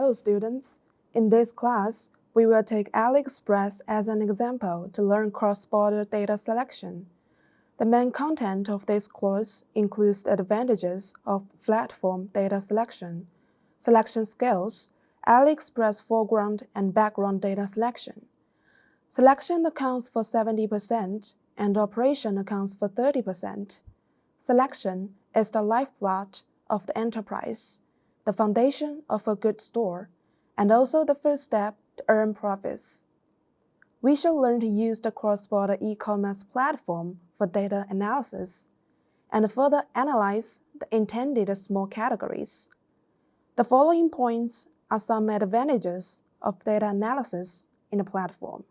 Hello students, in this class, we will take AliExpress as an example to learn cross-border data selection. The main content of this course includes the advantages of platform data selection, selection skills, AliExpress foreground and background data selection. Selection accounts for 70% and operation accounts for 30%. Selection is the lifeblood of the enterprise, the foundation of a good store, and also the first step to earn profits. We shall learn to use the cross-border e-commerce platform for data analysis and further analyze the intended small categories. The following points are some advantages of data analysis in the platform.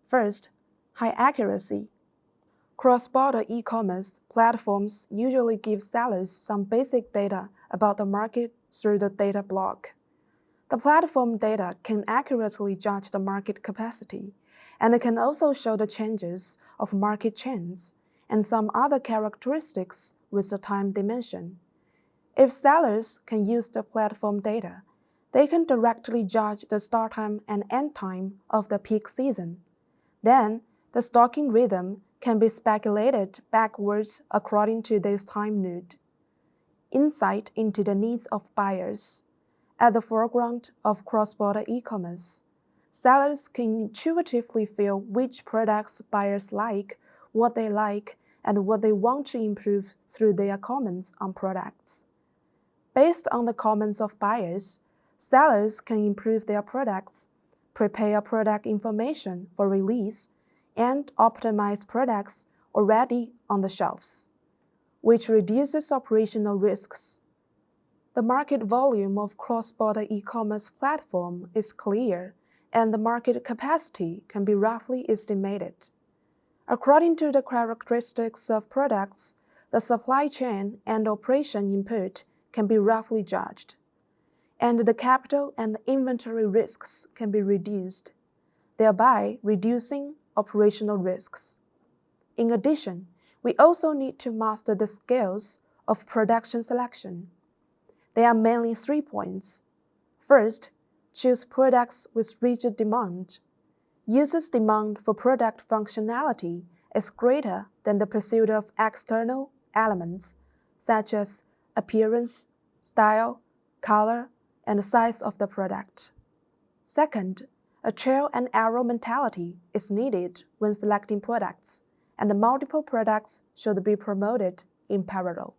First, high accuracy. Cross-border e-commerce platforms usually give sellers some basic data about the market through the data block. The platform data can accurately judge the market capacity, and it can also show the changes of market trends and some other characteristics with the time dimension. If sellers can use the platform data, they can directly judge the start time and end time of the peak season. Then, the stocking rhythm can be speculated backwards according to this time node. Insight into the needs of buyers. At the foreground of cross-border e-commerce, sellers can intuitively feel which products buyers like, what they like, and what they want to improve through their comments on products. Based on the comments of buyers, sellers can improve their products, prepare product information for release, and optimize products already on the shelves, which reduces operational risks. The market volume of cross-border e-commerce platform is clear, and the market capacity can be roughly estimated. According to the characteristics of products, the supply chain and operation input can be roughly judged, and the capital and inventory risks can be reduced, thereby reducing operational risks. In addition, we also need to master the skills of production selection. There are mainly 3 points. First, choose products with rigid demand. Users' demand for product functionality is greater than the pursuit of external elements, such as appearance, style, color, and the size of the product. Second, a trial and error mentality is needed when selecting products, and multiple products should be promoted in parallel.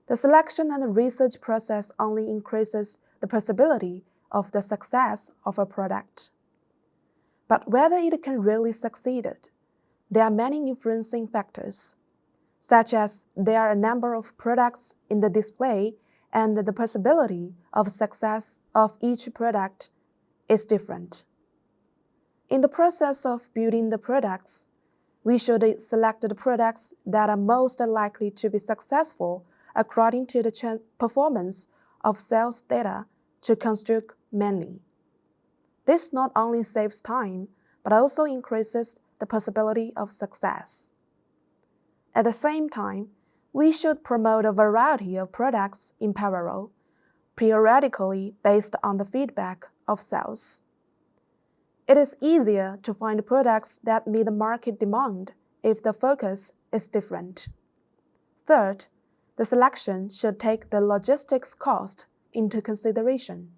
The selection and research process only increases the possibility of the success of a product. But whether it can really succeed, there are many influencing factors, such as there are a number of products in the display and the possibility of success of each product is different. In the process of building the products, we should select the products that are most likely to be successful according to the performance of sales data to construct manually. This not only saves time, but also increases the possibility of success. At the same time, we should promote a variety of products in parallel, periodically based on the feedback of sales. It is easier to find products that meet the market demand if the focus is different. Third, the selection should take the logistics cost into consideration.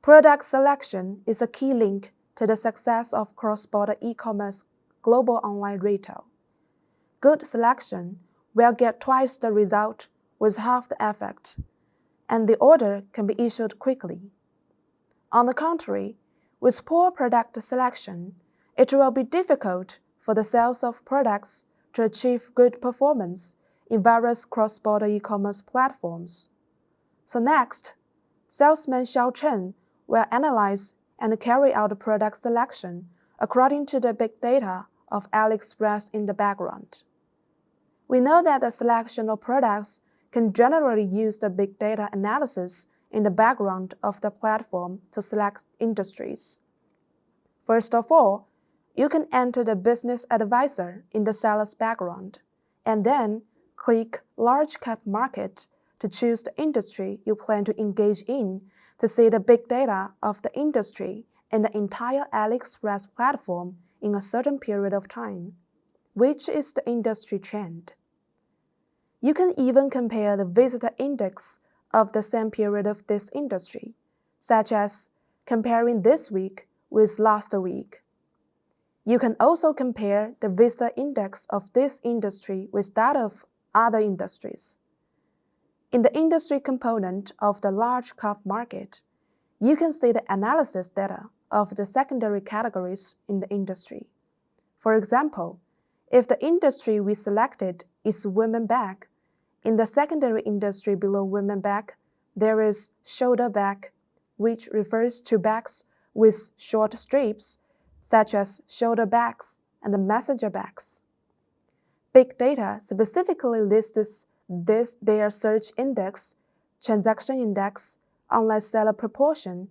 Product selection is a key link to the success of cross-border e-commerce global online retail. Good selection will get twice the result with half the effort, and the order can be issued quickly. On the contrary, with poor product selection, it will be difficult for the sales of products to achieve good performance in various cross-border e-commerce platforms. So next, salesman Xiao Chen will analyze and carry out product selection according to the big data of AliExpress in the background. We know that the selection of products can generally use the big data analysis in the background of the platform to select industries. First of all, you can enter the business advisor in the seller's background, and then click Large Cap Market to choose the industry you plan to engage in to see the big data of the industry and the entire AliExpress platform in a certain period of time, which is the industry trend. You can even compare the visitor index of the same period of this industry, such as comparing this week with last week. You can also compare the visitor index of this industry with that of other industries. In the industry component of the large cap market, you can see the analysis data of the secondary categories in the industry. For example, if the industry we selected is women bag, in the secondary industry below women bag, there is shoulder bag, which refers to bags with short strips, such as shoulder bags and messenger bags. Big data specifically lists their search index, transaction index, online seller proportion,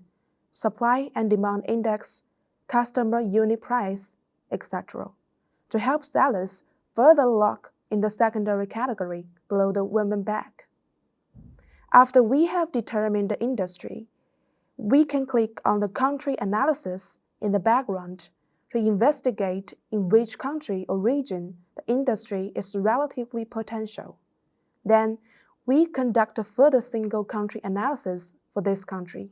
supply and demand index, customer unit price, etc., to help sellers further look in the secondary category below the women bag. After we have determined the industry, we can click on the country analysis in the background to investigate in which country or region the industry is relatively potential. Then, we conduct a further single country analysis for this country,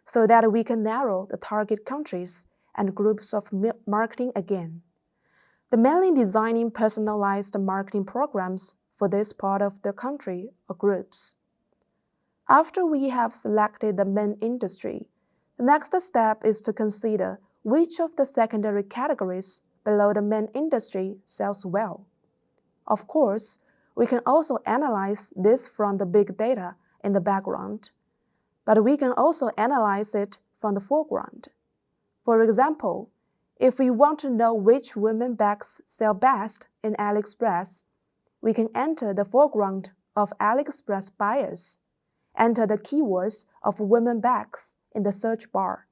so that we can narrow the target countries and groups of marketing again. The mainly designing personalized marketing programs for this part of the country or groups. After we have selected the main industry, the next step is to consider which of the secondary categories below the main industry sells well. Of course, we can also analyze this from the big data in the background, but we can also analyze it from the foreground. For example, if we want to know which women bags sell best in AliExpress, we can enter the foreground of AliExpress buyers, enter the keywords of women bags in the search bar,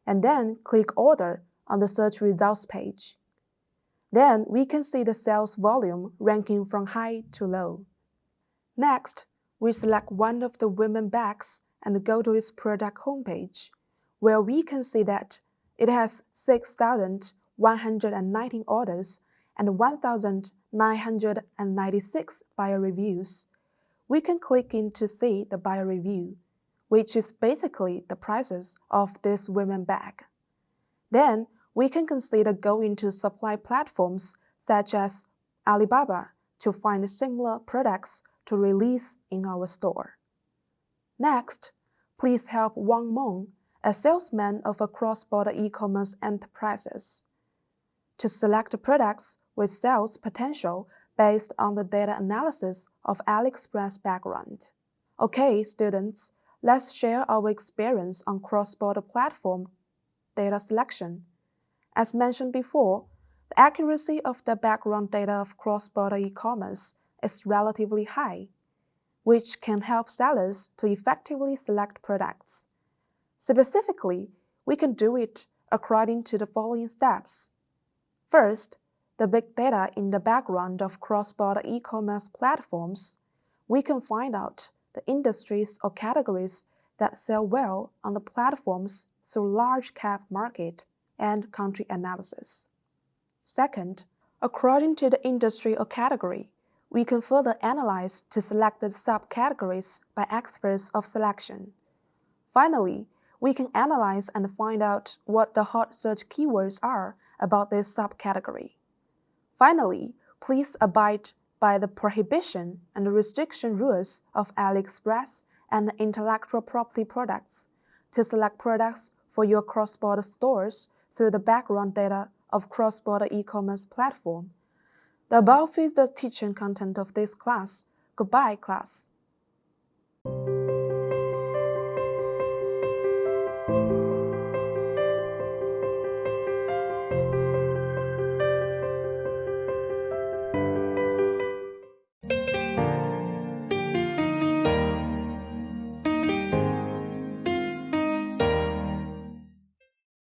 and then click Order on the search results page. Then we can see the sales volume ranking from high to low. Next, we select one of the women bags and go to its product homepage, where we can see that it has 6,119 orders and 1,996 buyer reviews. We can click in to see the buyer review, which is basically the prices of this women bag. Then, we can consider going to supply platforms such as Alibaba to find similar products to release in our store. Next, please help Wang Meng, a salesman of a cross-border e-commerce enterprises, to select products with sales potential based on the data analysis of AliExpress background. Okay, students, let's share our experience on cross-border platform data selection. As mentioned before, the accuracy of the background data of cross-border e-commerce is relatively high, which can help sellers to effectively select products. Specifically, we can do it according to the following steps. First, the big data in the background of cross-border e-commerce platforms, we can find out the industries or categories that sell well on the platforms through large cap market and country analysis. Second, according to the industry or category, we can further analyze to select the subcategories by experts of selection. Finally, we can analyze and find out what the hot search keywords are about this subcategory. Finally, please abide by the prohibition and restriction rules of AliExpress and intellectual property products to select products for your cross-border stores through the background data of cross-border e-commerce platform. The above is the teaching content of this class. Goodbye, class.